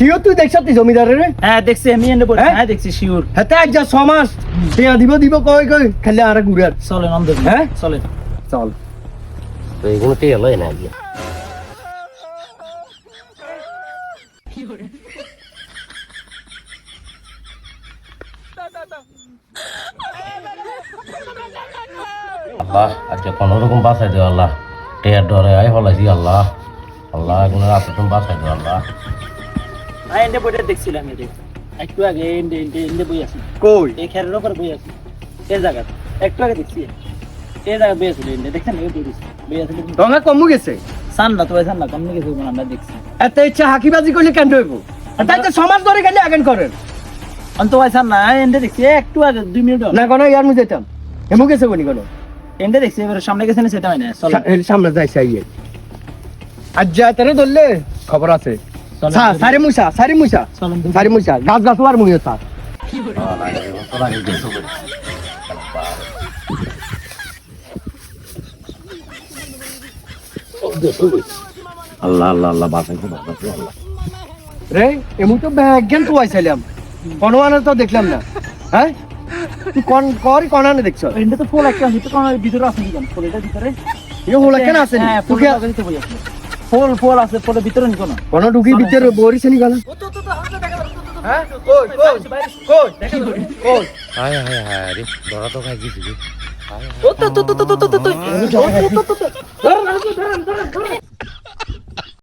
Sure তুই দেখছিস জমিদারের? হ্যাঁ দেখছি আমি এনে বলি হ্যাঁ দেখছি শিওর হ্যাঁ তাই যা 6 মাস টিয়া দিব কই খালি আর ঘুরার। চলেন অন্ধ হ্যাঁ চলেন চল তো এগুলো টিয়া লয় না গিয়া আল্লাহ আজকে কোনো রকম বাঁচাই দিও আল্লাহ টিয়ার ডরে আই ফলাইছি আল্লাহ আল্লাহ এগুলো রাতে তুমি বাঁচাই দিও আল্লাহ হ্যাঁ এনে বইটা দেখছিলাম এই একটু আগে এনে বই আছি কই এই খেরের উপর বই আছি এই জায়গা একটু আগে দেখছি এই জায়গা বই আছে এনে দেখছেন এই বই আছে রঙা কমু গেছে সান না তো সান না কমনি কিছু আমরা দেখছি এত ইচ্ছা হাকিবাজি করলে কেন হইব? তাই তো সমাজ ধরে খালি আগেন করেন অন্ত সান না এনে দেখছি একটু আগে 2 মিনিট না কোনো ইয়ার মু যেতাম এমু গেছে কোনি কোনো এনে দেখছি এবার সামনে গেছে না সেটা হয় না চলো সামনে যাই চাইয়ে আজ যা তারে ধরলে খবর আছে সারি মুসা সারি মুসা গাছ গাছ আর মুই তা আল্লাহ আল্লাহ আল্লাহ বাঁচাইছে বাঁচাইছে আল্লাহ রে এমু তো ব্যাজ্ঞান তো আইছিলাম কোনো আনা তো দেখলাম না হ্যাঁ তুই কোন আনে দেখছ এনে তো ফুল একটা হইতো কোন ভিতরে আছে কি জান ফুল এটা ভিতরে ইও হলা কেন আছে হ্যাঁ ফুল লাগাইতে বই আছে ফুল আছে ফুলের ভিতরে নি কোন কোন ঢুকি ভিতরে বরিছে নি গেল হ্যাঁ কই হায় হায় হায় রে ধরা তো খাই গেছি রে তো